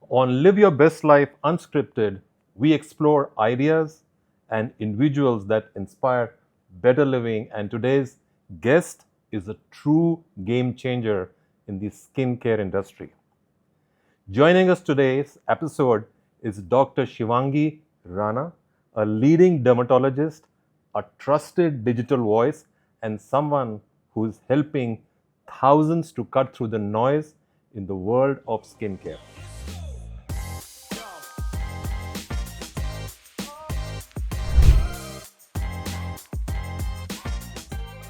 On Live Your Best Life Unscripted, we explore ideas and individuals that inspire better living. And today's guest is a true game changer in the skincare industry. Joining us today's episode is Dr. Shivangi Rana, a leading dermatologist, a trusted digital voice, and someone who is helping thousands to cut through the noise in the world of skincare.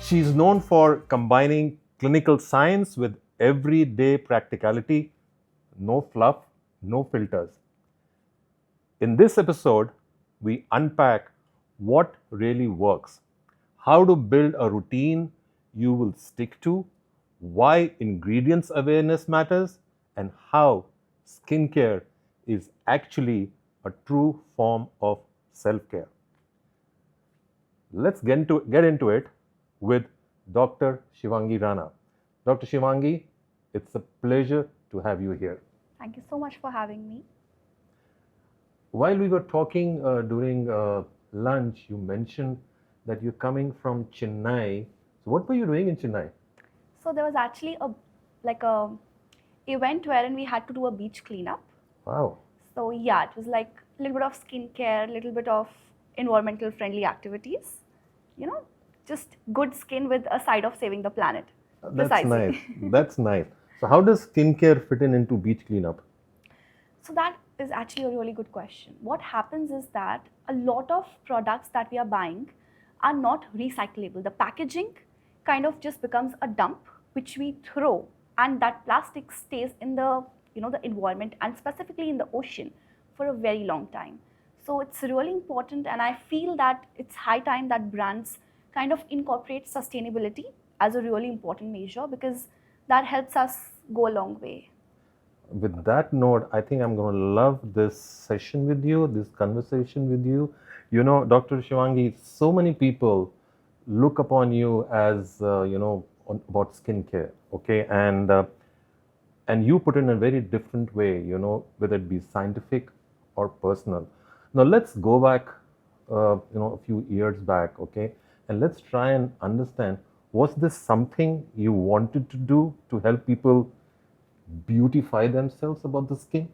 She is known for combining clinical science with everyday practicality, no fluff, no filters. In this episode, we unpack what really works, how to build a routine you will stick to, why ingredients awareness matters, and how skincare is actually a true form of self care. Let's get into it with Dr. Shivangi Rana. Dr. Shivangi, it's a pleasure to have you here. Thank you so much for having me. While we were talking during lunch, you mentioned that you're coming from Chennai. So, what were you doing in Chennai? So there was actually a event wherein we had to do a beach cleanup. Wow, So yeah, it was like a little bit of skincare, a little bit of environmental friendly activities. You know, just good skin with a side of saving the planet. that's nice. Precisely. That's nice. So, how does skincare fit in into beach cleanup? So that is actually a really good question. What happens is that a lot of products that we are buying are not recyclable. The packaging kind of just becomes a dump which we throw, and that plastic stays in the environment and specifically in the ocean for a very long time. So it's really important, and I feel that it's high time that brands kind of incorporate sustainability as a really important measure, because that helps us go a long way. With that note, I think I'm going to love this session with you, this conversation with you. You know, Dr. Shivangi, so many people look upon you as, about skincare, okay? And you put it in a very different way, whether it be scientific or personal. Now, let's go back, a few years back, okay? And let's try and understand, was this something you wanted to do to help people beautify themselves about the skin?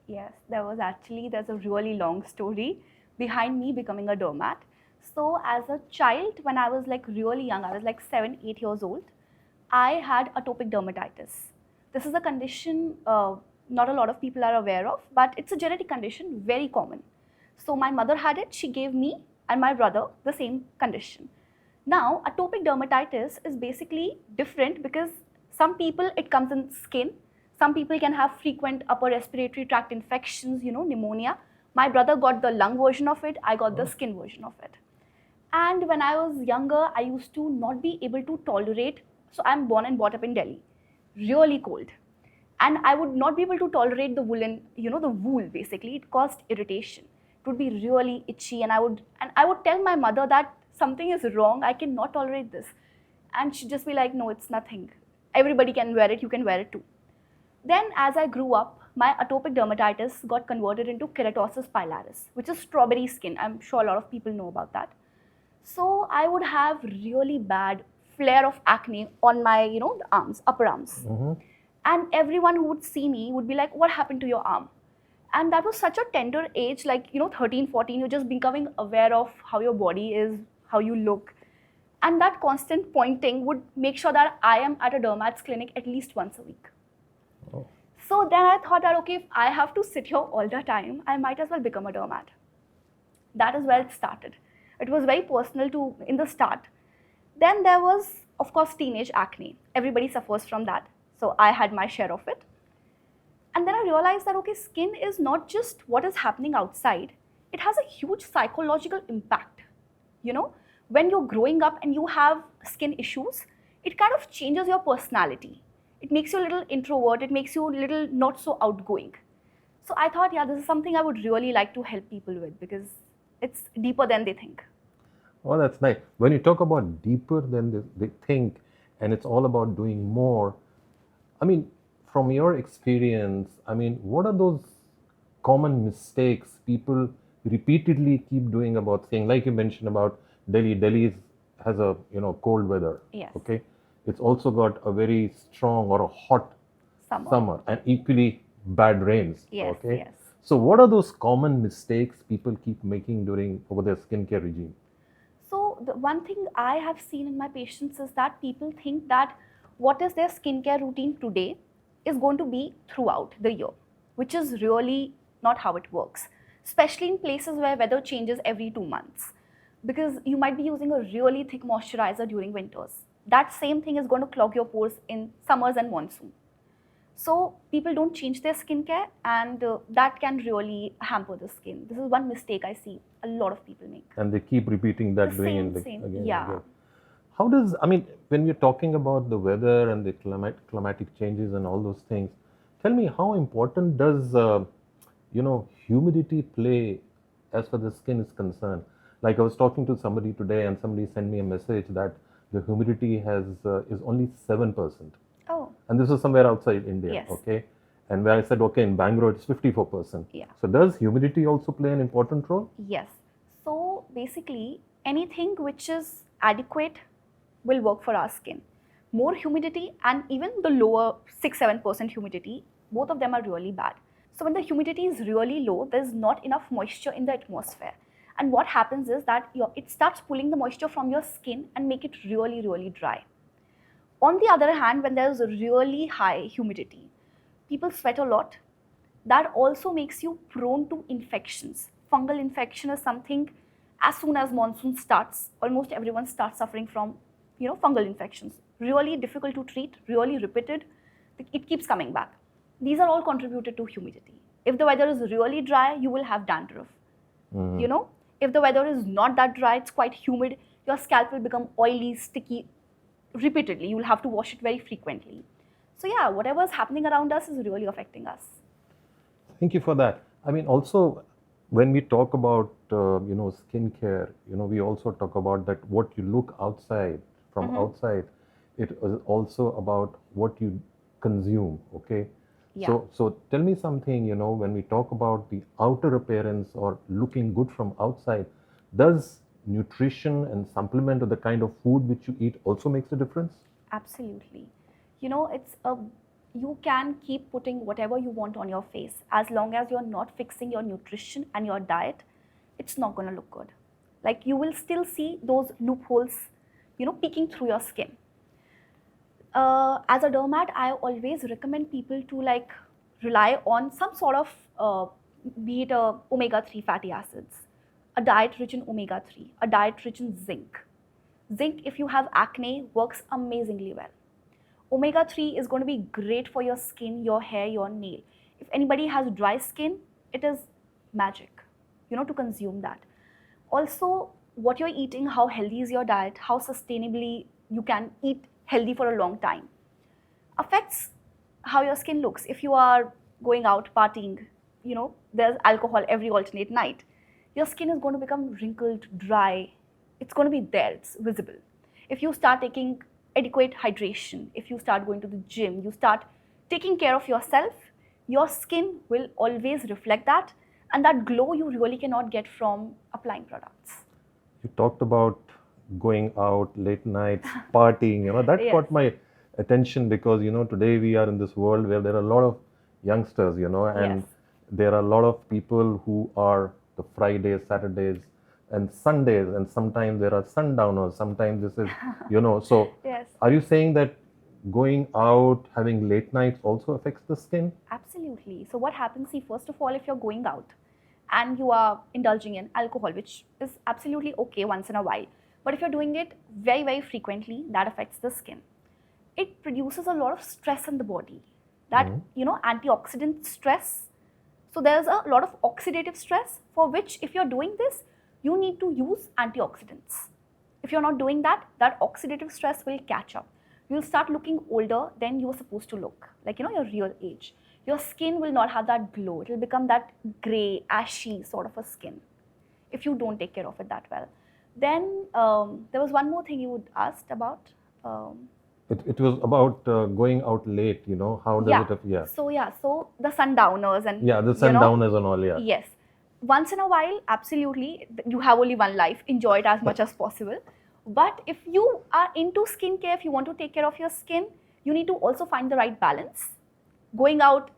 Yes, there's a really long story behind me becoming a doormat. So as a child, when I was like really young, I was like 7, 8 years old, I had atopic dermatitis. This is a condition not a lot of people are aware of, but it's a genetic condition, very common. So my mother had it, she gave me and my brother the same condition. Now, atopic dermatitis is basically different because some people it comes in skin. Some people can have frequent upper respiratory tract infections, pneumonia. My brother got the lung version of it, I got the Oh, skin version of it. And when I was younger, I used to not be able to tolerate. So I'm born and brought up in Delhi, really cold. And I would not be able to tolerate the woolen, the wool basically. It caused irritation. It would be really itchy, and I would tell my mother that something is wrong, I cannot tolerate this. And she'd just be like, no, it's nothing. Everybody can wear it, you can wear it too. Then, as I grew up, my atopic dermatitis got converted into keratosis pilaris, which is strawberry skin. I'm sure a lot of people know about that. So I would have really bad flare of acne on my, the arms, upper arms. mhm. And everyone who would see me would be like, what happened to your arm? And that was such a tender age, like, 13, 14, you're just becoming aware of how your body is, how you look. And that constant pointing would make sure that I am at a dermat's clinic at least once a week. Oh, So then I thought that, okay, if I have to sit here all the time, I might as well become a dermat. That is where it started. It was very personal to in the start. Then there was, of course, teenage acne. Everybody suffers from that. So I had my share of it. And then I realized that, okay, skin is not just what is happening outside, it has a huge psychological impact. You know, when you're growing up and you have skin issues, it kind of changes your personality. It makes you a little introvert, it makes you a little not so outgoing. So I thought, yeah, this is something I would really like to help people with because it's deeper than they think. oh, that's nice. When you talk about deeper than they think, and it's all about doing more, I mean, from your experience, I mean, what are those common mistakes people repeatedly keep doing about things? Like you mentioned about Delhi. Has a cold weather. Yes. Okay, it's also got a very strong or a hot Summer. and equally bad rains. Yes, Okay, yes. so what are those common mistakes people keep making during over their skincare regime? So the one thing I have seen in my patients is that people think that what is their skincare routine today is going to be throughout the year, which is really not how it works, especially in places where weather changes every 2 months. Because you might be using a really thick moisturizer during winters. That same thing is going to clog your pores in summers and monsoon. So people don't change their skincare, and that can really hamper the skin. This is one mistake I see a lot of people make. And they keep repeating The that, doing same, it same, again and yeah. again. How does, I mean, when we're talking about the weather and the climatic changes and all those things, tell me how important does, humidity play as far as the skin is concerned? Like I was talking to somebody today and somebody sent me a message that the humidity is only 7%. Oh, And this is somewhere outside India, yes. okay? And where I said, okay, in Bangalore it's 54%. Yeah. So does humidity also play an important role? Yes. So basically, anything which is adequate will work for our skin. More humidity and even the lower 6-7% humidity, both of them are really bad. So when the humidity is really low, there's not enough moisture in the atmosphere. And what happens is that it starts pulling the moisture from your skin and make it really, really dry. On the other hand, when there's a really high humidity, people sweat a lot. That also makes you prone to infections. Fungal infection is something, as soon as monsoon starts, almost everyone starts suffering from fungal infections. Really difficult to treat, really repeated. It keeps coming back. These are all contributed to humidity. If the weather is really dry, you will have dandruff. You know, if the weather is not that dry, it's quite humid, your scalp will become oily, sticky repeatedly. You will have to wash it very frequently. So yeah, whatever is happening around us is really affecting us. Thank you for that. I mean, also, when we talk about skincare, we also talk about that what you look outside from outside. It is also about what you consume. Okay. Yeah. So tell me something. When we talk about the outer appearance or looking good from outside, does nutrition and supplement or the kind of food which you eat also makes a difference? Absolutely. You can keep putting whatever you want on your face as long as you're not fixing your nutrition and your diet, it's not going to look good. Like you will still see those loopholes, peeking through your skin. As a dermat, I always recommend people to rely on some sort of, be it omega-3 fatty acids, a diet rich in omega-3, a diet rich in zinc. Zinc, if you have acne, works amazingly well. Omega-3 is going to be great for your skin, your hair, your nail. If anybody has dry skin, it is magic, to consume that. Also, what you're eating, how healthy is your diet, how sustainably you can eat healthy for a long time, affects how your skin looks. If you are going out partying, there's alcohol every alternate night, your skin is going to become wrinkled, dry. It's going to be there, it's visible. If you start taking adequate hydration, if you start going to the gym, you start taking care of yourself, your skin will always reflect that, and that glow you really cannot get from applying products. You talked about going out late nights, partying, that Yes. caught my attention because, today we are in this world where there are a lot of youngsters, and Yes. there are a lot of people who are the Fridays, Saturdays, and Sundays, and sometimes there are sundowners, sometimes this is, so Yes. are you saying that going out, having late nights also affects the skin? Absolutely. So what happens, see, first of all, if you're going out and you are indulging in alcohol, which is absolutely okay once in a while, but if you're doing it very, very frequently, that affects the skin. It produces a lot of stress in the body. That, antioxidant stress. So there's a lot of oxidative stress for which, if you're doing this, you need to use antioxidants. If you're not doing that, that oxidative stress will catch up. You'll start looking older than you're supposed to look, like your real age. Your skin will not have that glow. It will become that gray, ashy sort of a skin if you don't take care of it that well. Then there was one more thing you would asked about. It was about going out late, you know, how does Yeah. it, yeah. So the sundowners and Yeah, the you know, sundowners and all, yeah. yes. Once in a while, absolutely, you have only one life. Enjoy it as much as possible. But if you are into skincare, if you want to take care of your skin, you need to also find the right balance. Going out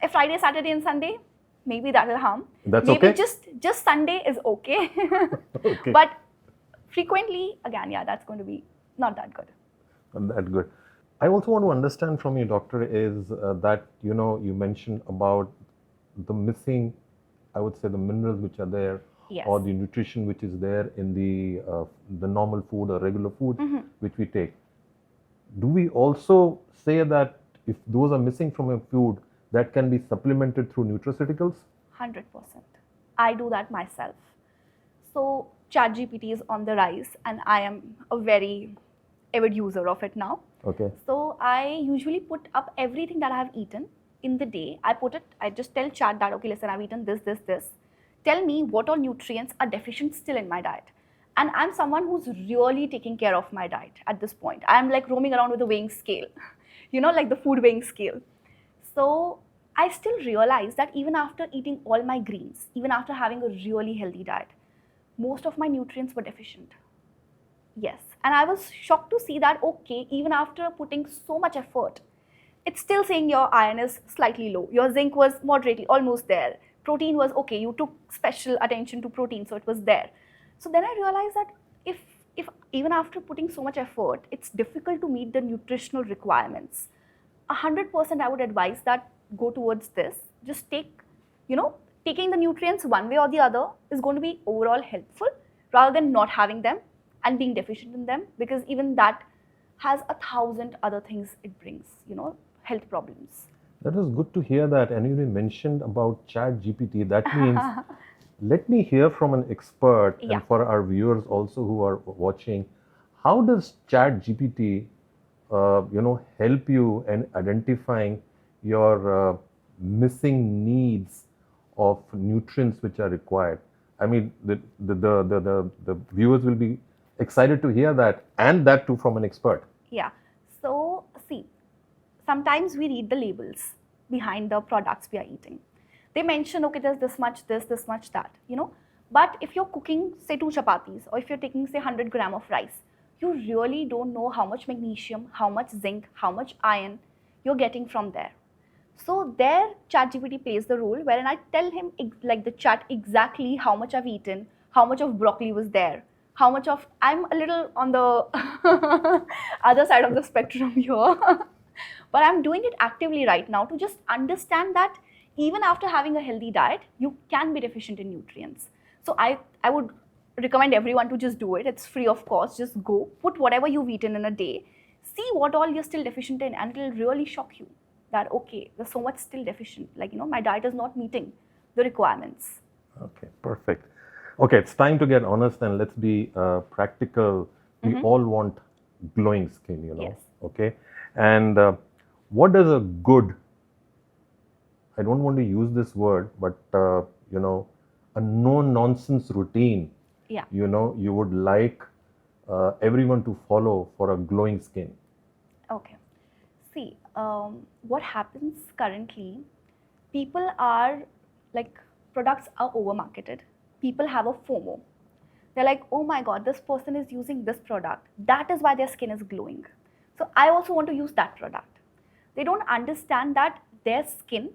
a Friday, Saturday, and Sunday, maybe that will harm. That's Maybe okay? just Sunday is okay. Okay. But frequently, again, yeah, that's going to be not that good. That good. I also want to understand from you, doctor, is that, you know, you mentioned about the missing, I would say, the minerals which are there, Yes. or the nutrition which is there in the normal food or regular food which we take. Do we also say that if those are missing from a food, that can be supplemented through nutraceuticals? 100%. I do that myself. So ChatGPT is on the rise, and I am a very avid user of it now. Okay. So I usually put up everything that I have eaten in the day. I just tell Chat that, okay, listen, I've eaten this, this, this. Tell me what all nutrients are deficient still in my diet. And I'm someone who's really taking care of my diet at this point. I'm like roaming around with a weighing scale, you know, like the food weighing scale. So I still realize that even after eating all my greens, even after having a really healthy diet, most of my nutrients were deficient. Yes. And I was shocked to see that, okay, even after putting so much effort, it's still saying your iron is slightly low. Your zinc was moderately almost there. Protein was okay. You took special attention to protein, so it was there. So then I realized that if if even after putting so much effort, it's difficult to meet the nutritional requirements. 100% I would advise that go towards this. Just take, you know, taking the nutrients one way or the other is going to be overall helpful rather than not having them and being deficient in them, because even that has 1,000 other things it brings, you know, health problems. That was good to hear that. And you mentioned about Chat GPT. That means let me hear from an expert, Yeah. and for our viewers also who are watching, how does Chat GPT, help you in identifying your missing needs of nutrients which are required? I mean, the viewers will be excited to hear that, and that too from an expert. Yeah. So, see, sometimes we read the labels behind the products we are eating. They mention, okay, there's this much that, you know. But if you're cooking, say, 2 chapatis, or if you're taking, say, 100 gram of rice, you really don't know how much magnesium, how much zinc, how much iron you're getting from there. So there, ChatGPT plays the role wherein I tell him, like the chat, exactly how much I've eaten, how much of broccoli was there, how much of, I'm a little on the other side of the spectrum here. But I'm doing it actively right now to just understand that even after having a healthy diet, you can be deficient in nutrients. So I would recommend everyone to just do it. It's free of cost. Just go, put whatever you've eaten in a day, see what all you're still deficient in, and it'll really shock you that, okay, there's so much still deficient. Like, you know, my diet is not meeting the requirements. Okay, perfect. Okay, it's time to get honest and let's be practical. We all want glowing skin, you know. Yes. Okay, and what does a good, I don't want to use this word, but a no nonsense routine, Yeah. you would like everyone to follow for a glowing skin? Okay. See, what happens currently, people are like, products are over marketed. People have a FOMO. They're like, oh my God, this person is using this product. That is why their skin is glowing. So I also want to use that product. They don't understand that their skin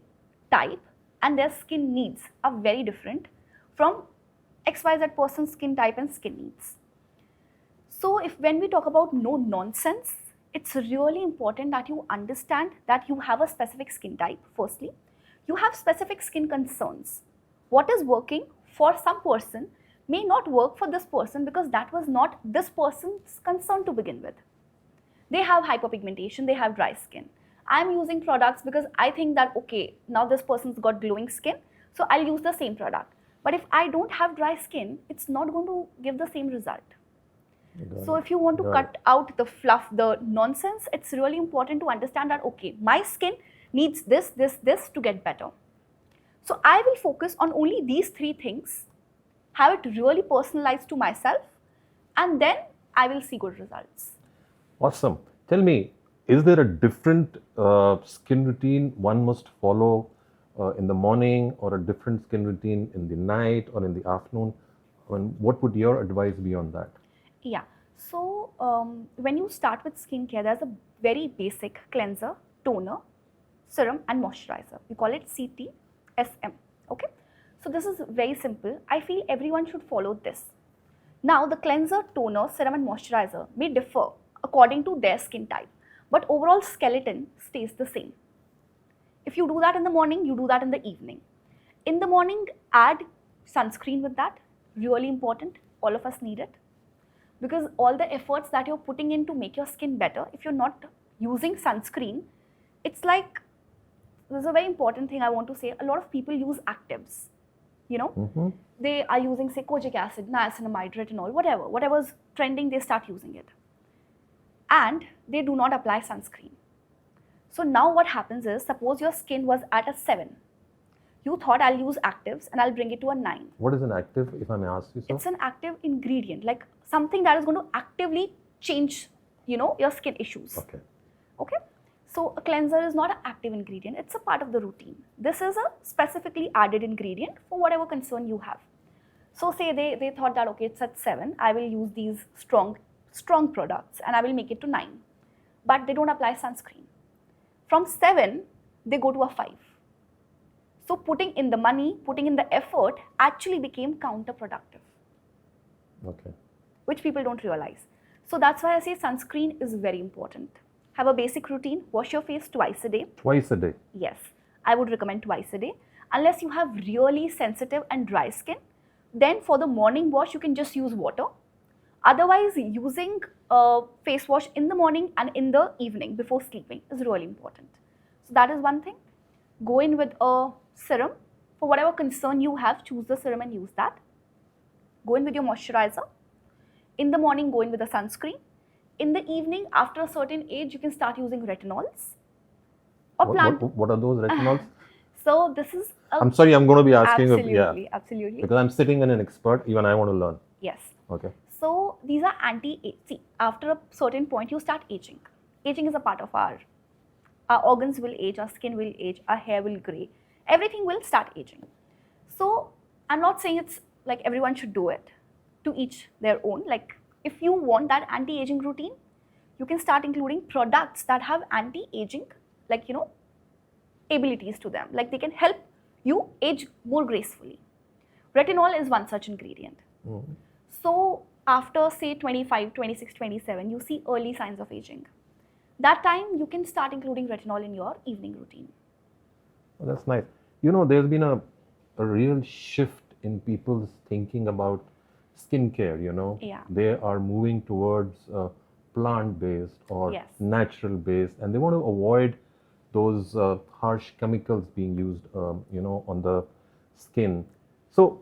type and their skin needs are very different from XYZ person's skin type and skin needs. So if when we talk about no nonsense, it's really important that you understand that you have a specific skin type, firstly. You have specific skin concerns. What is working for some person may not work for this person because that was not this person's concern to begin with. They have hyperpigmentation, they have dry skin. I'm using products because I think that, okay, now this person's got glowing skin, so I'll use the same product. But if I don't have dry skin, it's not going to give the same result. So if you want to cut out the fluff, the nonsense, it's really important to understand that, okay, my skin needs this, this, this to get better. So I will focus on only these 3 things, have it really personalized to myself, and then I will see good results. Awesome. Tell me, is there a different skin routine one must follow in the morning, or a different skin routine in the night or in the afternoon? I mean, what would your advice be on that? Yeah. So when you start with skincare, there's a very basic cleanser, toner, serum, and moisturizer. We call it CTSM. Okay. So this is very simple. I feel everyone should follow this. Now, the cleanser, toner, serum, and moisturizer may differ according to their skin type, but overall skeleton stays the same. If you do that in the morning, you do that in the evening. In the morning, add sunscreen with that. Really important. All of us need it. Because all the efforts that you're putting in to make your skin better, if you're not using sunscreen, it's like, there's a very important thing I want to say. A lot of people use actives. You know, Mm-hmm. they are using, say, kojic acid, niacinamide, retinol, whatever's trending, they start using it. And they do not apply sunscreen. So now what happens is, suppose your skin was at a 7. You thought, I'll use actives and I'll bring it to a 9. What is an active, if I may ask you so? It's an active ingredient, like something that is going to actively change, your skin issues. Okay. Okay. So a cleanser is not an active ingredient, it's a part of the routine. This is a specifically added ingredient for whatever concern you have. So say they thought that, okay, it's at 7, I will use these strong products and I will make it to 9. But they don't apply sunscreen. From 7, they go to a 5. So putting in the money, putting in the effort actually became counterproductive, Okay. which people don't realize. So that's why I say sunscreen is very important. Have a basic routine, wash your face twice a day. Twice a day. Yes, I would recommend twice a day. Unless you have really sensitive and dry skin, then for the morning wash, you can just use water. Otherwise, using a face wash in the morning and in the evening before sleeping is really important. So that is one thing. Go in with a serum. For whatever concern you have, choose the serum and use that. Go in with your moisturizer. In the morning, go in with a sunscreen. In the evening, after a certain age, you can start using retinols or plant. What are those retinols? So this is I'm sorry, I'm going to be asking. absolutely. Because I'm sitting in an expert, even I want to learn. Yes. Okay. So these are anti-age. See, after a certain point, you start aging. Aging is a part of our organs will age, our skin will age, our hair will gray. Everything will start aging. So I'm not saying it's like everyone should do it, to each their own. Like if you want that anti-aging routine, you can start including products that have anti-aging, like, abilities to them. Like they can help you age more gracefully. Retinol is one such ingredient. Mm. So after say 25, 26, 27, you see early signs of aging. That time you can start including retinol in your evening routine. Well, that's nice. There's been a real shift in people's thinking about skincare, Yeah. They are moving towards plant-based or Yes. natural-based, and they want to avoid those harsh chemicals being used, on the skin. So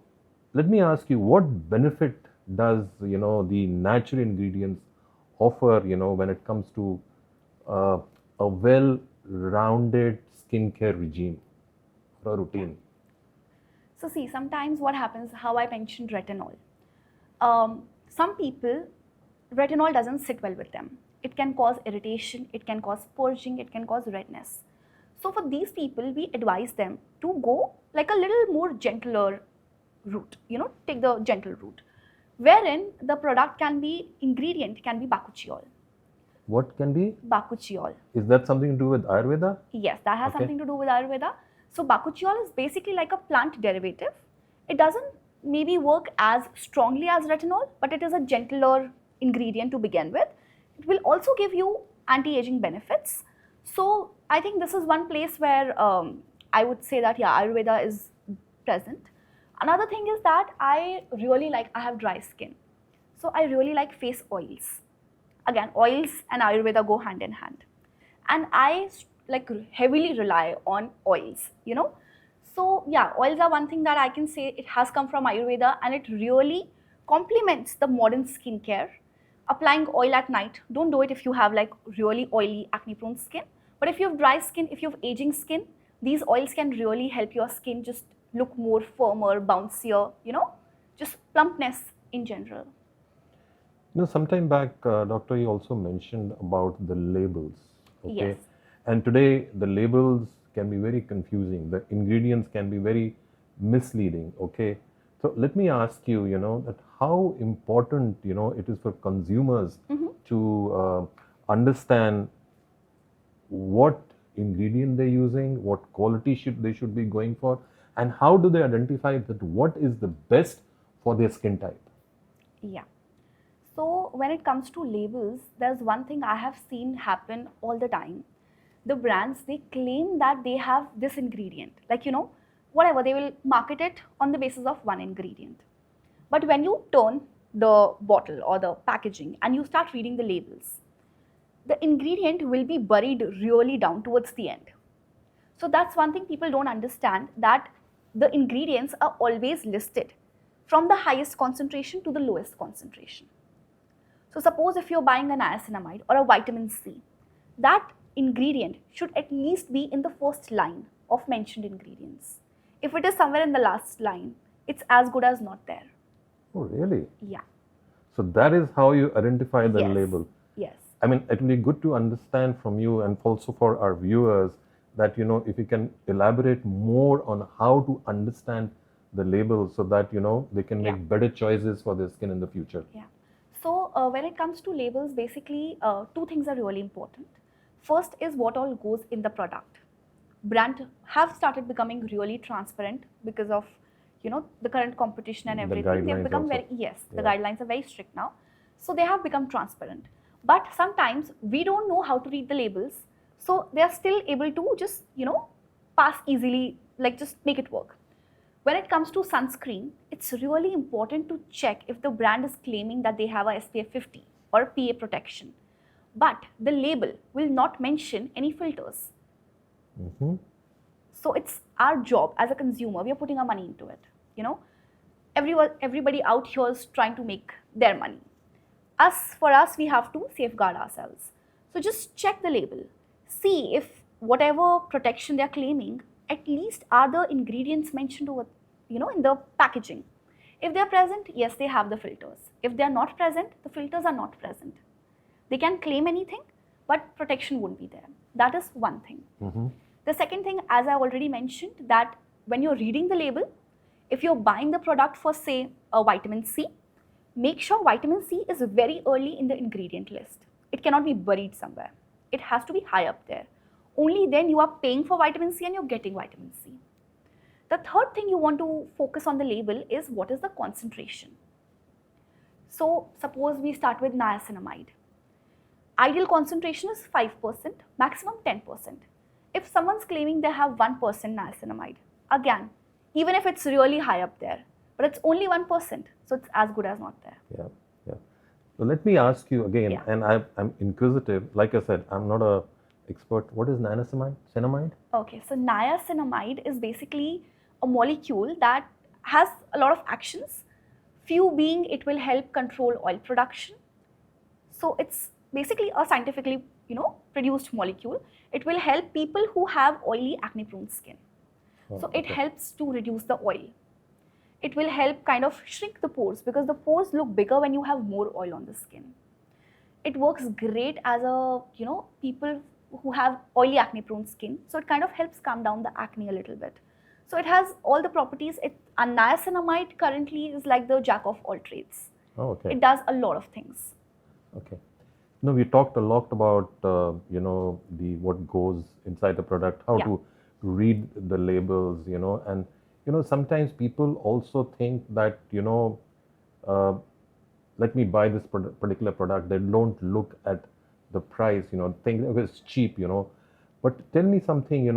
let me ask you, what benefit does, the natural ingredients offer, when it comes to a well-rounded skincare regime or a routine? So see, sometimes what happens, how I mentioned retinol. Some people, retinol doesn't sit well with them. It can cause irritation, it can cause purging, it can cause redness. So for these people, we advise them to go like a little more gentler route, take the gentle route, wherein the ingredient can be bakuchiol. What can be? Bakuchiol. Is that something to do with Ayurveda? Yes, that has Okay. something to do with Ayurveda. So bakuchiol is basically like a plant derivative. It doesn't maybe work as strongly as retinol, but it is a gentler ingredient to begin with. It will also give you anti-aging benefits. So I think this is one place where I would say that, yeah, Ayurveda is present. Another thing is that I have dry skin. So I really like face oils. Again, oils and Ayurveda go hand in hand. And I heavily rely on oils, So yeah, oils are one thing that I can say it has come from Ayurveda, and it really complements the modern skincare. Applying oil at night, don't do it if you have like really oily acne prone skin. But if you have dry skin, if you have aging skin, these oils can really help your skin just look more firmer, bouncier, just plumpness in general. Sometime back, doctor, you also mentioned about the labels. Yes. Okay, and today the labels can be very confusing. The ingredients can be very misleading. Okay, so let me ask you, that how important, it is for consumers Mm-hmm. to understand what ingredient they're using, what quality should be going for, and how do they identify that what is the best for their skin type? Yeah. So when it comes to labels, there's one thing I have seen happen all the time. The brands, they claim that they have this ingredient, like whatever, they will market it on the basis of one ingredient. But when you turn the bottle or the packaging and you start reading the labels, the ingredient will be buried really down towards the end. So that's one thing people don't understand, that the ingredients are always listed from the highest concentration to the lowest concentration. So suppose if you're buying a niacinamide or a vitamin C, that ingredient should at least be in the first line of mentioned ingredients. If it is somewhere in the last line, it's as good as not there. Oh, really? Yeah. So that is how you identify the Yes. label. Yes. I mean, it will be good to understand from you and also for our viewers that, if you can elaborate more on how to understand the label so that, they can Yeah. make better choices for their skin in the future. Yeah. So when it comes to labels, basically two things are really important. First is what all goes in the product. Brand have started becoming really transparent because of the current competition and The everything. They've guidelines become also. very, yes, the Yeah. guidelines are very strict now. So they have become transparent. But sometimes we don't know how to read the labels. So they are still able to just, pass easily, like just make it work. When it comes to sunscreen, it's really important to check if the brand is claiming that they have a SPF 50 or PA protection. But the label will not mention any filters. Mm-hmm. So it's our job as a consumer. We are putting our money into it. You know, everybody out here is trying to make their money. For us, we have to safeguard ourselves. So just check the label. See if whatever protection they are claiming, at least are the ingredients mentioned over, in the packaging. If they are present, yes, they have the filters. If they are not present, the filters are not present. They can claim anything, but protection won't be there. That is one thing. Mm-hmm. The second thing, as I already mentioned, that when you're reading the label, if you're buying the product for, say, a vitamin C, make sure vitamin C is very early in the ingredient list. It cannot be buried somewhere. It has to be high up there. Only then you are paying for vitamin C and you're getting vitamin C. The third thing you want to focus on the label is what is the concentration. So suppose we start with niacinamide. Ideal concentration is 5%, maximum 10%. If someone's claiming they have 1% niacinamide, again, even if it's really high up there, but it's only 1%, so it's as good as not there. Yeah. Yeah. So let me ask you again, Yeah. and I'm inquisitive. Like I said, I'm not a expert. What is niacinamide? Cinamide? Okay, so niacinamide is basically a molecule that has a lot of actions. Few being it will help control oil production. So it's basically a scientifically, produced molecule. It will help people who have oily acne-prone skin. Oh, So it okay. helps to reduce the oil. It will help kind of shrink the pores because the pores look bigger when you have more oil on the skin. It works great as a, people who have oily acne prone skin. So it kind of helps calm down the acne a little bit. So it has all the properties. And niacinamide currently is like the jack of all trades. Oh, okay. It does a lot of things. Okay. No, we talked a lot about the what goes inside the product, how Yeah. to read the labels, and sometimes people also think that uh, let me buy this particular product. They don't look at the price, think okay, it's cheap, But tell me something,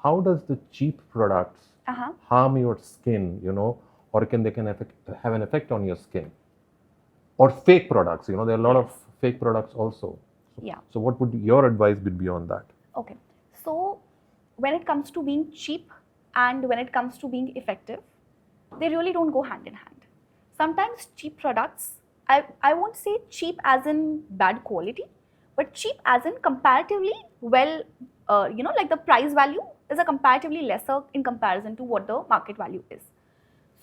how does the cheap products Uh-huh. harm your skin, or they can have an effect on your skin? Or fake products, there are a lot of Yes. fake products also. Yeah. So what would your advice be beyond that? Okay. So when it comes to being cheap and when it comes to being effective, they really don't go hand in hand. Sometimes cheap products, I won't say cheap as in bad quality, but cheap as in comparatively well, like the price value is a comparatively lesser in comparison to what the market value is.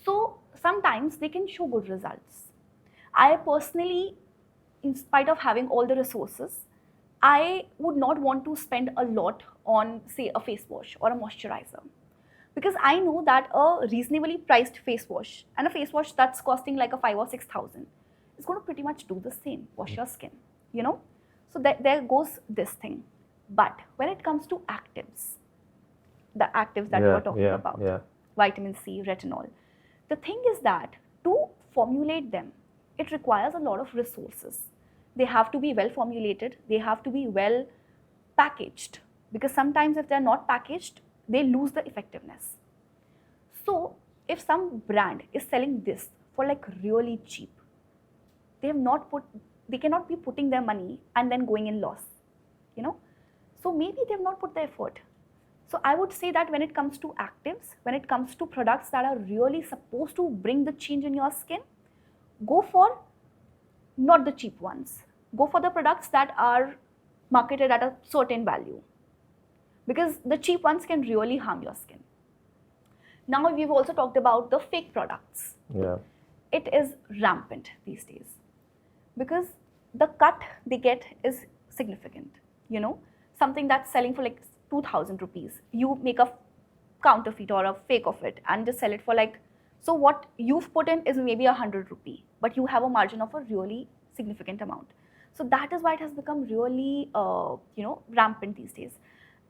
So sometimes they can show good results. I personally in spite of having all the resources, I would not want to spend a lot on, say, a face wash or a moisturizer. Because I know that a reasonably priced face wash and a face wash that's costing like a 5 or 6 thousand is going to pretty much do the same, wash your skin, you know. So there goes this thing. But when it comes to actives, the actives that we were talking about, vitamin C, retinol, the thing is that to formulate them, it requires a lot of resources. They have to be well formulated, they have to be well packaged, because sometimes if they're not packaged, they lose the effectiveness. So if some brand is selling this for like really cheap, they cannot be putting their money and then going in loss, you know. So maybe they've not put the effort. So I would say that when it comes to actives, when it comes to products that are really supposed to bring the change in your skin, go for not the cheap ones. Go for the products that are marketed at a certain value, because the cheap ones can really harm your skin. Now we've also talked about the fake products. Yeah. It is rampant these days because the cut they get is significant. You know, something that's selling for like 2,000 rupees, you make a counterfeit or a fake of it and just sell it for like, so what you've put in is maybe 100 rupee, but you have a margin of a really significant amount. So that is why it has become really, rampant these days.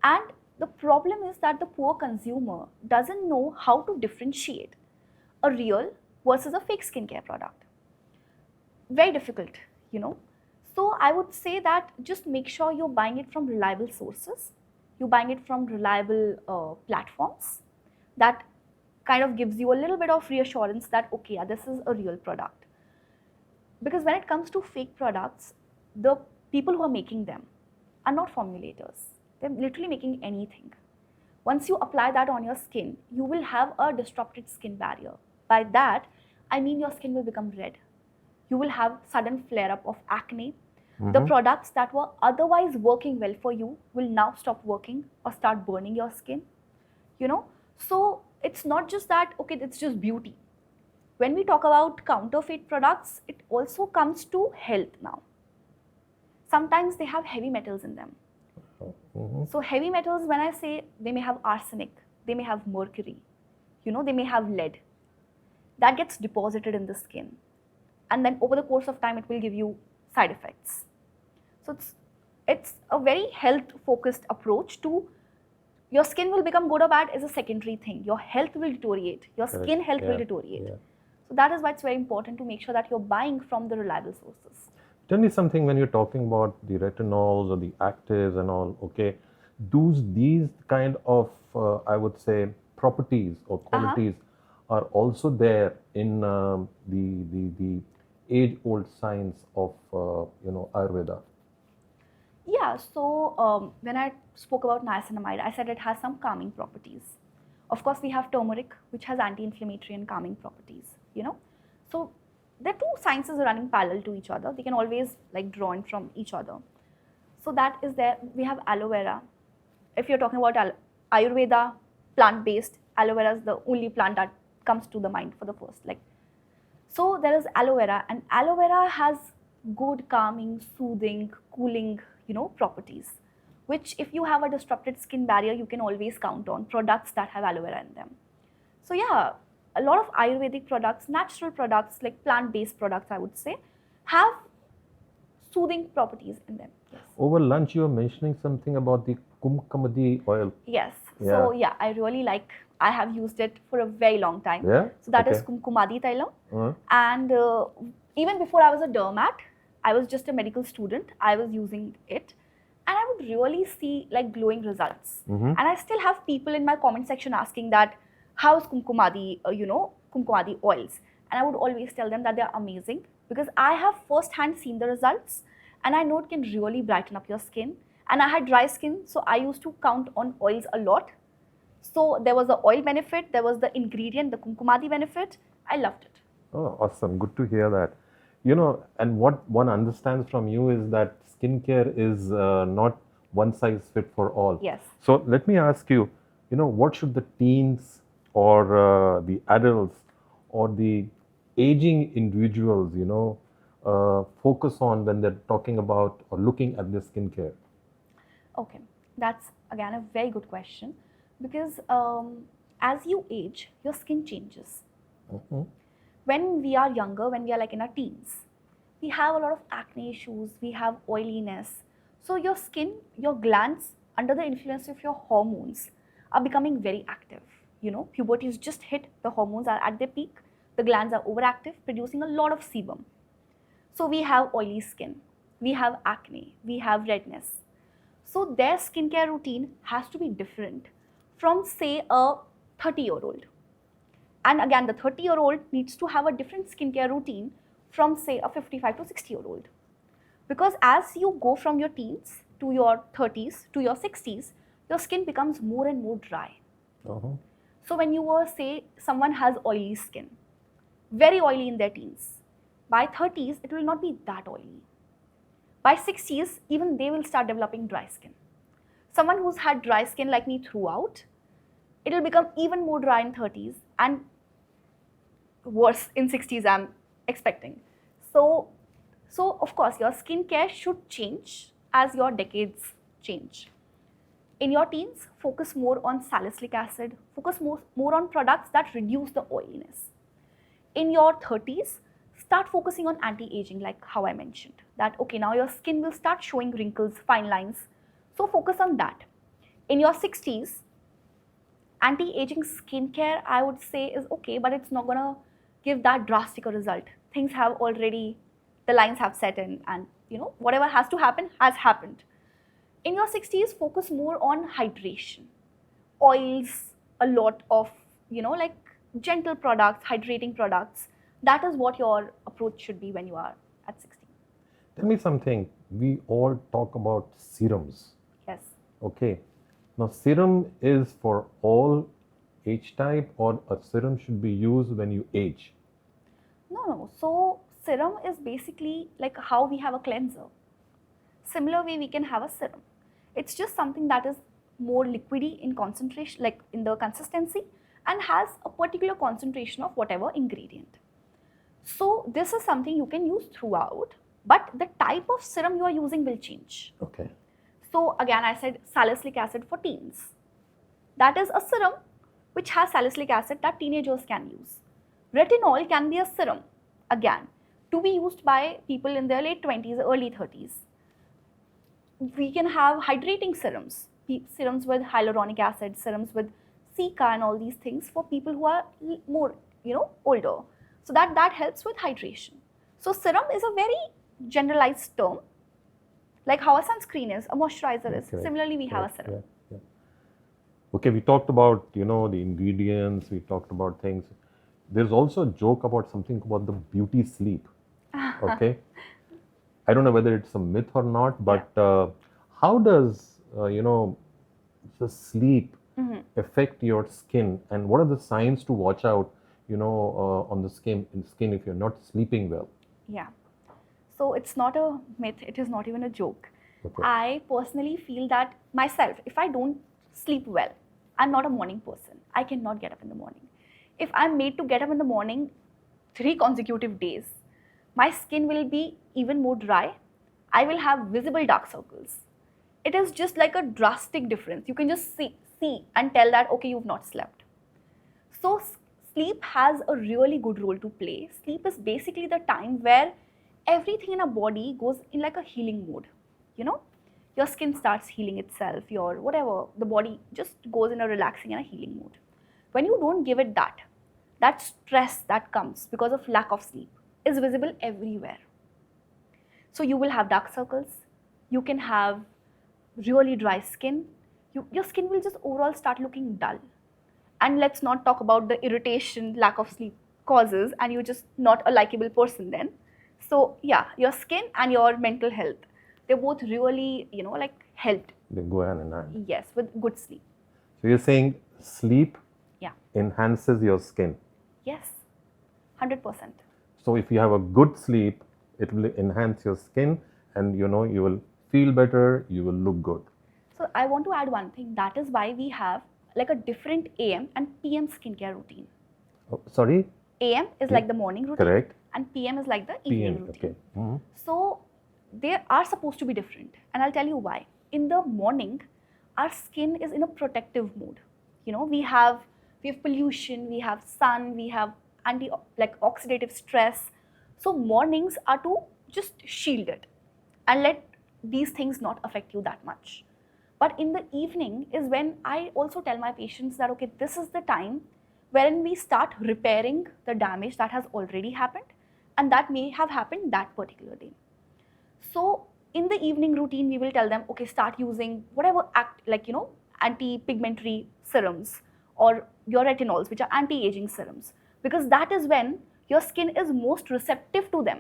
And the problem is that the poor consumer doesn't know how to differentiate a real versus a fake skincare product. Very difficult, you know. So I would say that just make sure you're buying it from reliable sources. You're buying it from reliable platforms that kind of gives you a little bit of reassurance that, okay, yeah, this is a real product. Because when it comes to fake products, the people who are making them are not formulators. They're literally making anything. Once you apply that on your skin, you will have a disrupted skin barrier. By that, I mean your skin will become red. You will have sudden flare-up of acne. The products that were otherwise working well for you will now stop working or start burning your skin. You know, so it's not just that, okay, it's just beauty. When we talk about counterfeit products, it also comes to health now. Sometimes they have heavy metals in them. So heavy metals, when I say, they may have arsenic, they may have mercury, you know, they may have lead. That gets deposited in the skin. And then over the course of time, it will give you side effects. So it's a very health-focused approach to your skin will become good or bad is a secondary thing. Your health will deteriorate. Your skin health will deteriorate. So that is why it's very important to make sure that you're buying from the reliable sources. Tell me something when you're talking about the retinols or the actives and all, okay, these kind of, I would say, properties or qualities are also there in the age-old science of, Ayurveda. Yeah, so when I spoke about niacinamide, I said it has some calming properties. Of course, we have turmeric, which has anti-inflammatory and calming properties, you know. So the two sciences are running parallel to each other. They can always like draw in from each other. So that is there. We have aloe vera. If you're talking about Ayurveda, plant-based, aloe vera is the only plant that comes to the mind for the first. So there is aloe vera, and aloe vera has good calming, soothing, cooling, properties, which if you have a disrupted skin barrier, you can always count on products that have aloe vera in them. So yeah, a lot of Ayurvedic products, natural products, like plant-based products, I would say, have soothing properties in them. Yes. Over lunch, you were mentioning something about the kumkumadi oil. Yes. Yeah. So yeah, I have used it for a very long time. Yeah. So that is kumkumadi tailam. And even before I was a dermat, I was just a medical student. I was using it, and I would really see like glowing results. And I still have people in my comment section asking that, how's kumkumadi, kumkumadi oils? And I would always tell them that they're amazing because I have firsthand seen the results, and I know it can really brighten up your skin. And I had dry skin, so I used to count on oils a lot. So there was the oil benefit, there was the ingredient, the kumkumadi benefit. I loved it. Oh, awesome. Good to hear that. And what one understands from you is that skincare is not one size fit for all. Yes. So let me ask you, what should the teens or the adults or the aging individuals, focus on when they're talking about or looking at their skincare? Okay, that's again a very good question because as you age, your skin changes. Mhm. When we are younger, when we are like in our teens, we have a lot of acne issues, we have oiliness. So your skin, your glands, under the influence of your hormones, are becoming very active. You know, puberty is just hit, the hormones are at their peak, the glands are overactive, producing a lot of sebum. So we have oily skin, we have acne, we have redness. So their skincare routine has to be different from, say, a 30-year-old. And again, the 30-year-old needs to have a different skincare routine from, say, a 55 to 60-year-old. Because as you go from your teens to your 30s to your 60s, your skin becomes more and more dry. Uh-huh. So when you were, say, someone has oily skin, very oily in their teens, by 30s, it will not be that oily. By 60s, even they will start developing dry skin. Someone who's had dry skin like me throughout, it will become even more dry in 30s and worse in 60s, I'm expecting. So of course your skincare should change as your decades change. In your teens, focus more on salicylic acid, focus more on products that reduce the oiliness. In your 30s, start focusing on anti-aging, like how I mentioned that okay, now your skin will start showing wrinkles, fine lines, so focus on that. In your 60s, anti-aging skincare, I would say, is okay, but it's not gonna give that drastic a result. Things have already, the lines have set in, and you know whatever has to happen has happened. In your 60s, focus more on hydration, oils, a lot of, you know, like gentle products, hydrating products. That is what your approach should be when you are at 60. Tell me something. We all talk about serums. Yes. Okay. Now, serum is for all age type, or a serum should be used when you age? No. So serum is basically like how we have a cleanser. Similar way we can have a serum. It's just something that is more liquidy in concentration, like in the consistency, and has a particular concentration of whatever ingredient. So this is something you can use throughout, but the type of serum you are using will change. Okay. So again, I said salicylic acid for teens. That is a serum which has salicylic acid that teenagers can use. Retinol can be a serum, again, to be used by people in their late 20s, early 30s. We can have hydrating serums, serums with hyaluronic acid, serums with Cica and all these things for people who are more, you know, older. So that helps with hydration. So serum is a very generalized term, like how a sunscreen is, a moisturizer is. Correct. Similarly, we have a Correct. serum. Yeah. Okay, we talked about, the ingredients, we talked about things. There's also a joke about something about the beauty sleep. Okay. I don't know whether it's a myth or not, but how does, the sleep affect your skin, and what are the signs to watch out, on the skin if you're not sleeping well? Yeah. So it's not a myth, it is not even a joke. Okay. I personally feel that myself, if I don't sleep well, I'm not a morning person. I cannot get up in the morning. If I'm made to get up in the morning 3 consecutive days, my skin will be even more dry. I will have visible dark circles. It is just like a drastic difference. You can just see and tell that, okay, you've not slept. So sleep has a really good role to play. Sleep is basically the time where everything in our body goes in like a healing mode. You know, your skin starts healing itself, your whatever, the body just goes in a relaxing and a healing mode. When you don't give it that, that stress that comes because of lack of sleep is visible everywhere. So you will have dark circles, you can have really dry skin, your skin will just overall start looking dull. And let's not talk about the irritation lack of sleep causes, and you're just not a likable person then. So yeah, your skin and your mental health, they're both really, you know, like helped. They go hand in hand. Yes, with good sleep. So you're saying sleep Yeah. enhances your skin. Yes, 100%. So if you have a good sleep, it will enhance your skin, and you will feel better, you will look good. So I want to add one thing. That is why we have like a different AM and PM skincare routine. Oh, sorry? AM is like the morning routine. Correct. and PM is like the evening PM, routine. okay. Mhm. So they are supposed to be different, and I'll tell you why. In the morning, our skin is in a protective mode. We have pollution, we have sun, we have anti like oxidative stress. So mornings are to just shield it and let these things not affect you that much. But in the evening is when I also tell my patients that okay, this is the time wherein we start repairing the damage that has already happened and that may have happened that particular day. So in the evening routine, we will tell them, okay, start using whatever anti-pigmentary serums or your retinols, which are anti-aging serums, because that is when your skin is most receptive to them,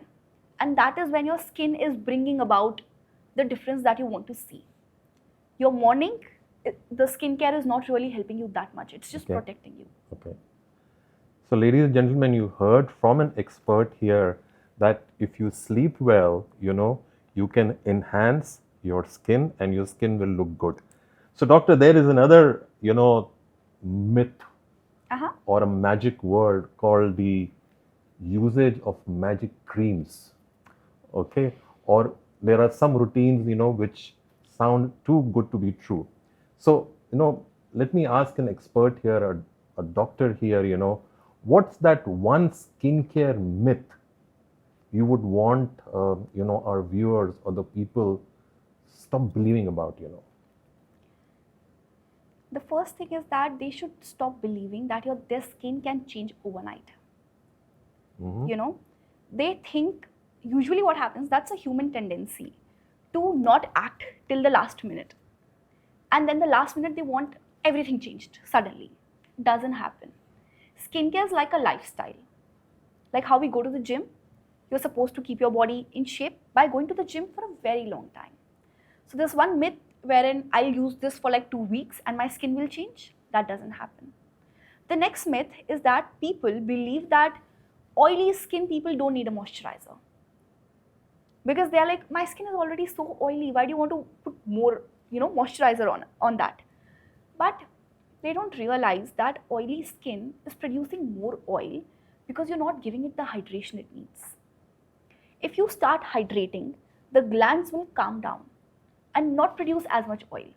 and that is when your skin is bringing about the difference that you want to see. Your morning, the skincare is not really helping you that much. It's just Okay. protecting you. Okay. So, ladies and gentlemen, you heard from an expert here that if you sleep well, you can enhance your skin and your skin will look good. So, doctor, there is another, myth or a magic word called the usage of magic creams. Okay. Or there are some routines, which sound too good to be true. So, let me ask an expert here, a doctor here, what's that one skincare myth you would want, our viewers or the people stop believing about, The first thing is that they should stop believing that their skin can change overnight. Mhm. They think, usually what happens, that's a human tendency to not act till the last minute, and then the last minute they want everything changed suddenly. Doesn't happen. Skincare is like a lifestyle, like how we go to the gym. You're supposed to keep your body in shape by going to the gym for a very long time. So there's one myth wherein I'll use this for like 2 weeks and my skin will change. That doesn't happen. The next myth is that people believe that oily skin people don't need a moisturizer, because they are like, my skin is already so oily, why do you want to put more moisturizer on that? But they don't realize that oily skin is producing more oil because you're not giving it the hydration it needs. If you start hydrating, the glands will calm down and not produce as much oil.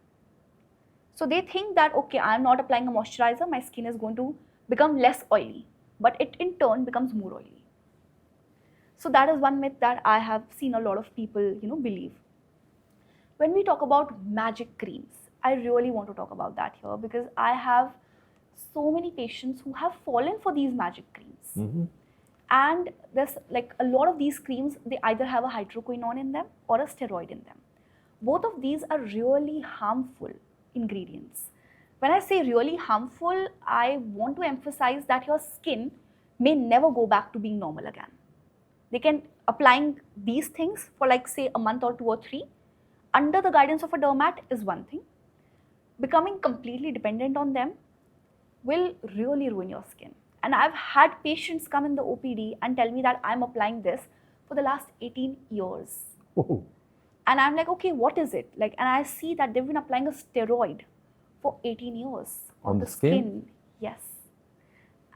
So they think that okay, I'm not applying a moisturizer, my skin is going to become less oily, but it in turn becomes more oily. So that is one myth that I have seen a lot of people believe. When we talk about magic creams, I really want to talk about that here, because I have so many patients who have fallen for these magic creams. Mhm. And there's like a lot of these creams, they either have a hydroquinone in them or a steroid in them. Both of these are really harmful ingredients. When I say really harmful, I want to emphasize that your skin may never go back to being normal again. They can applying these things for like say a month or 2 or 3 under the guidance of a dermat is one thing. Becoming completely dependent on them will really ruin your skin. And I've had patients come in the OPD and tell me that I'm applying this for the last 18 years. Oh, And I'm like, okay, what is it? And I see that they've been applying a steroid for 18 years on on the the skin? skin. Yes.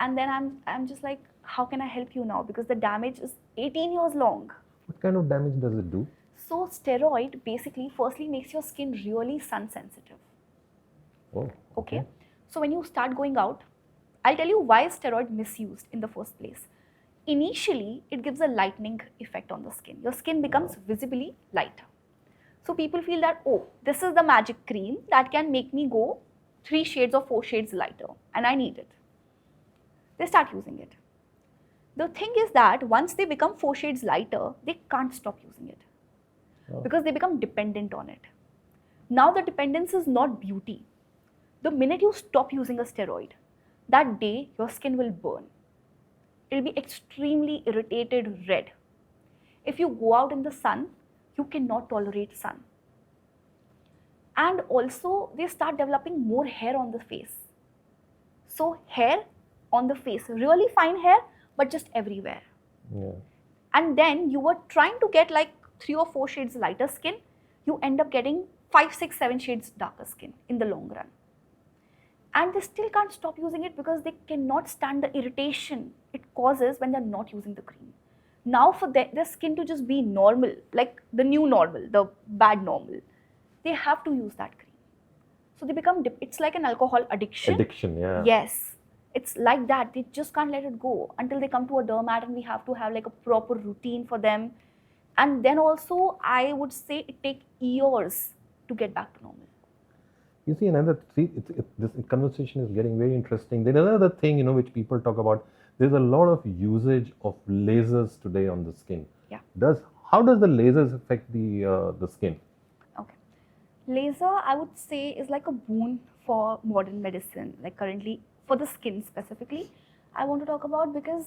And then I'm just like, how can I help you now? Because the damage is 18 years long. What kind of damage does it do? So steroid basically firstly makes your skin really sun sensitive. Oh, Okay. So when you start going out, I'll tell you why is steroid misused in the first place. Initially, it gives a lightening effect on the skin. Your skin becomes visibly lighter. So people feel that, oh, this is the magic cream that can make me go 3 shades or 4 shades lighter, and I need it. They start using it. The thing is that once they become 4 shades lighter, they can't stop using it because they become dependent on it. Now the dependence is not beauty. The minute you stop using a steroid, that day your skin will burn. It'll be extremely irritated red. If you go out in the sun, you cannot tolerate sun. And also they start developing more hair on the face. So hair on the face, really fine hair, but just everywhere. Yeah. And then you were trying to get like 3 or 4 shades lighter skin, you end up getting 5, 6, 7 shades darker skin in the long run. And they still can't stop using it because they cannot stand the irritation it causes when they're not using the cream. Now for their skin to just be normal, like the new normal, the bad normal, they have to use that cream. So they become, it's like an alcohol addiction. Addiction, yeah. Yes, it's like that. They just can't let it go until they come to a dermat, and we have to have like a proper routine for them. And then also, I would say it takes years to get back to normal. You see, another this conversation is getting very interesting. There's another thing, which people talk about. There's a lot of usage of lasers today on the skin. Yeah. How does the lasers affect the skin? Okay. Laser, I would say, is like a boon for modern medicine. Like currently, for the skin specifically, I want to talk about, because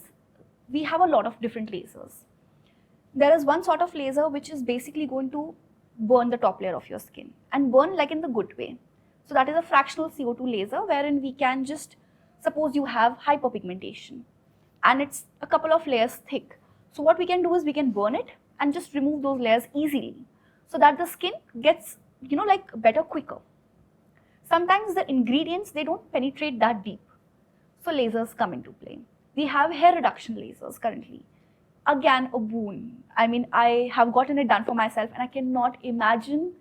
we have a lot of different lasers. There is one sort of laser which is basically going to burn the top layer of your skin, and burn like in the good way. So that is a fractional CO2 laser, wherein we can just, suppose you have hyperpigmentation and it's a couple of layers thick. So what we can do is we can burn it and just remove those layers easily, so that the skin gets, like better quicker. Sometimes the ingredients, they don't penetrate that deep. So lasers come into play. We have hair reduction lasers currently. Again, a boon. I mean, I have gotten it done for myself, and I cannot imagine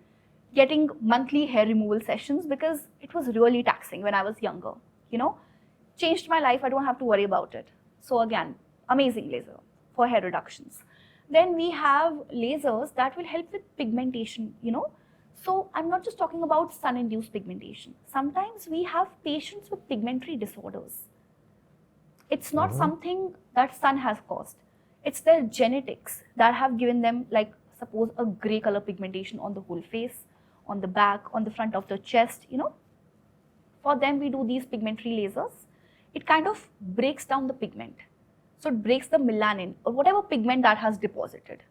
getting monthly hair removal sessions, because it was really taxing when I was younger. Changed my life. I don't have to worry about it. So again, amazing laser for hair reductions. Then we have lasers that will help with pigmentation. So I'm not just talking about sun-induced pigmentation. Sometimes we have patients with pigmentary disorders. It's not something that sun has caused. It's their genetics that have given them, like, suppose a gray color pigmentation on the whole face, on the back, on the front of the chest. For them, we do these pigmentary lasers. It kind of breaks down the pigment. So it breaks the melanin or whatever pigment that has deposited.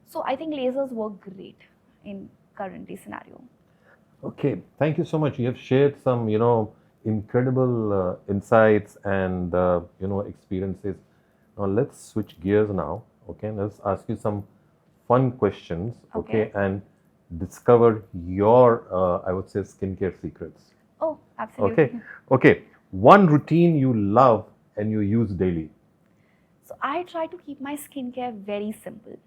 So I think lasers work great in current scenario. Okay, thank you so much. You have shared some, incredible insights and experiences. Now let's switch gears now. Okay, let's ask you some fun questions. Okay, and discover your, I would say, skincare secrets. Oh, absolutely. Okay. One routine you love and you use daily. So I try to keep my skincare very simple.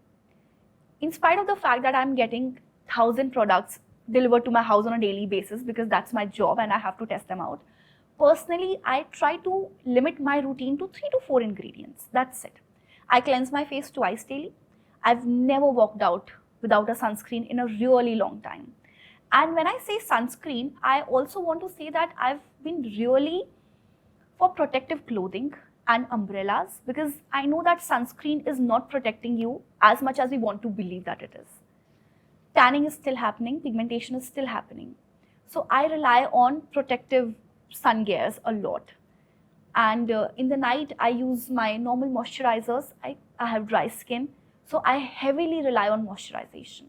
In spite of the fact that I'm getting 1,000 products delivered to my house on a daily basis, because that's my job and I have to test them out. Personally, I try to limit my routine to 3 to 4 ingredients. That's it. I cleanse my face twice daily. I've never walked out without a sunscreen in a really long time. And when I say sunscreen, I also want to say that I've been really for protective clothing and umbrellas, because I know that sunscreen is not protecting you as much as we want to believe that it is. Tanning is still happening, pigmentation is still happening. So I rely on protective sun gears a lot. And in the night, I use my normal moisturizers. I have dry skin, so I heavily rely on moisturization.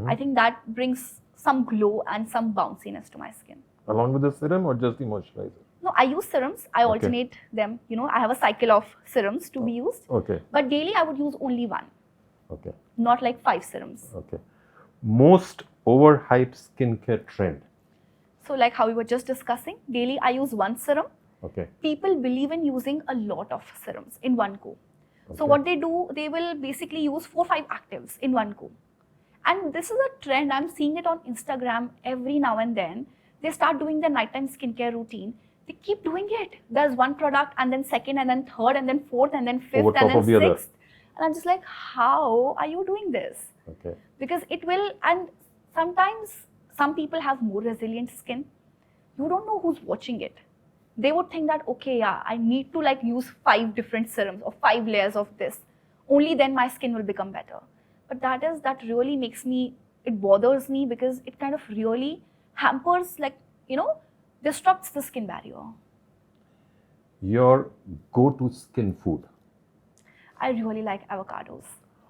I think that brings some glow and some bounciness to my skin. Along with the serum or just the moisturizer? No, I use serums. I alternate them. I have a cycle of serums to be used. Okay. But daily, I would use only one. Okay. Not like 5 serums. Okay. Most overhyped skincare trend? So like how we were just discussing, daily I use one serum. Okay. People believe in using a lot of serums in one go. Okay. So what they do, they will basically use 4-5 actives in one go. And this is a trend. I'm seeing it on Instagram every now and then. They start doing their nighttime skincare routine. They keep doing it. There's one product, and then second, and then third, and then fourth, and then fifth, and then sixth. And I'm just like, how are you doing this? Okay. Because it will, and sometimes some people have more resilient skin. You don't know who's watching it. They would think that, okay, yeah, I need to like use 5 different serums or 5 layers of this. Only then my skin will become better. But that really makes me, it bothers me, because it kind of really hampers, like, disrupts the skin barrier. Your go-to skin food? I really like avocados.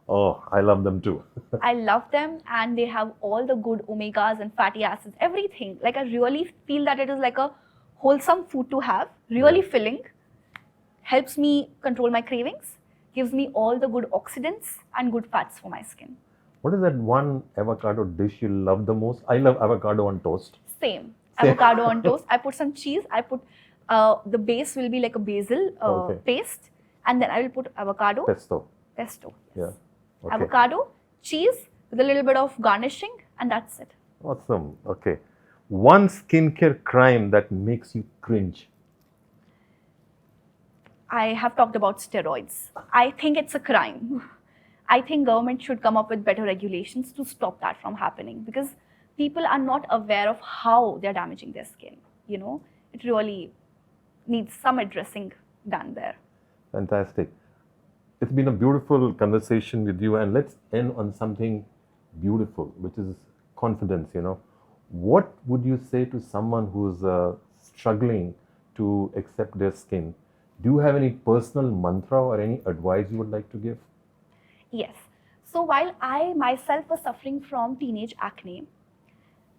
Oh, I love them too. I love them, and they have all the good omegas and fatty acids, everything. Like, I really feel that it is like a wholesome food to have, really filling, helps me control my cravings, gives me all the good oxidants and good fats for my skin. What is that one avocado dish you love the most? I love avocado on toast. Same. Avocado on toast. I put some cheese. I put, the base will be like a basil paste. And then I will put avocado. Pesto. Pesto. Yeah. Okay. Avocado, cheese with a little bit of garnishing, and that's it. Awesome. Okay. One skincare crime that makes you cringe. I have talked about steroids. I think it's a crime. I think government should come up with better regulations to stop that from happening because people are not aware of how they're damaging their skin. You know, it really needs some addressing done there. Fantastic. It's been a beautiful conversation with you, and let's end on something beautiful, which is confidence. What would you say to someone who's struggling to accept their skin? Do you have any personal mantra or any advice you would like to give? Yes. So while I myself was suffering from teenage acne,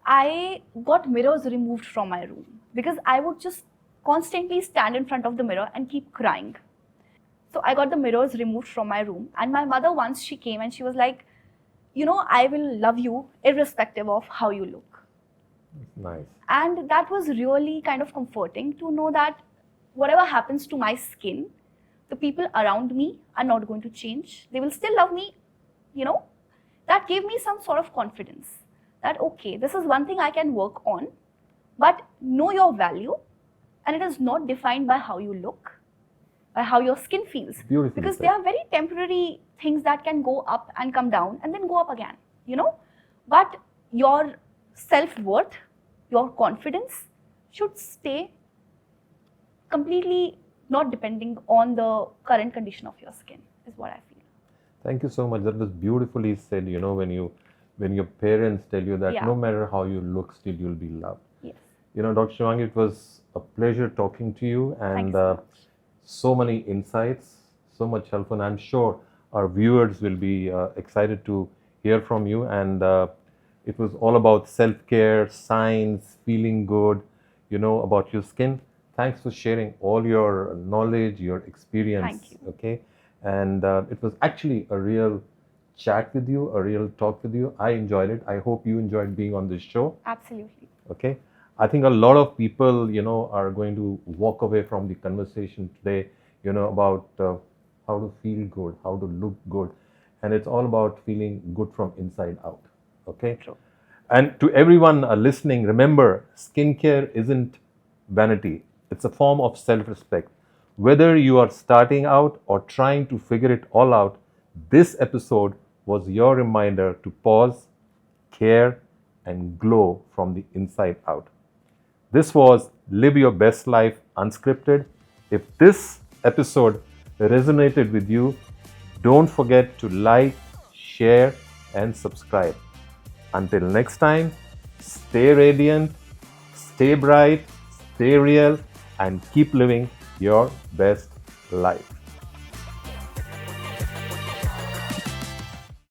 I got mirrors removed from my room because I would just constantly stand in front of the mirror and keep crying. So I got the mirrors removed from my room. And my mother, once she came and she was like, I will love you irrespective of how you look. Nice. And that was really kind of comforting to know that whatever happens to my skin, the people around me are not going to change. They will still love me, That gave me some sort of confidence that, okay, this is one thing I can work on, but know your value, and it is not defined by how you look, by how your skin feels. Beautifully because said. they are very temporary things that can go up and come down and then go up again, But your self-worth, your confidence should stay completely not depending on the current condition of your skin, is what I feel. Thank you so much. That was beautifully said. When your parents tell you that Yeah. no matter how you look, still you'll be loved. Yes. Dr. Shivangi, it was a pleasure talking to you, and Thanks so much. so many insights, so much helpful. And I'm sure our viewers will be excited to hear from you. And it was all about self-care, science, feeling good, about your skin. Thanks for sharing all your knowledge, your experience. Thank you. Okay. And it was actually a real chat with you, a real talk with you. I enjoyed it. I hope you enjoyed being on this show. Absolutely. Okay. I think a lot of people, are going to walk away from the conversation today, about how to feel good, how to look good. And it's all about feeling good from inside out. Okay. True. And to everyone listening, remember, skincare isn't vanity. It's a form of self-respect. Whether you are starting out or trying to figure it all out, this episode was your reminder to pause, care, and glow from the inside out. This was Live Your Best Life Unscripted. If this episode resonated with you, don't forget to like, share, and subscribe. Until next time, stay radiant, stay bright, stay real, and keep living your best life.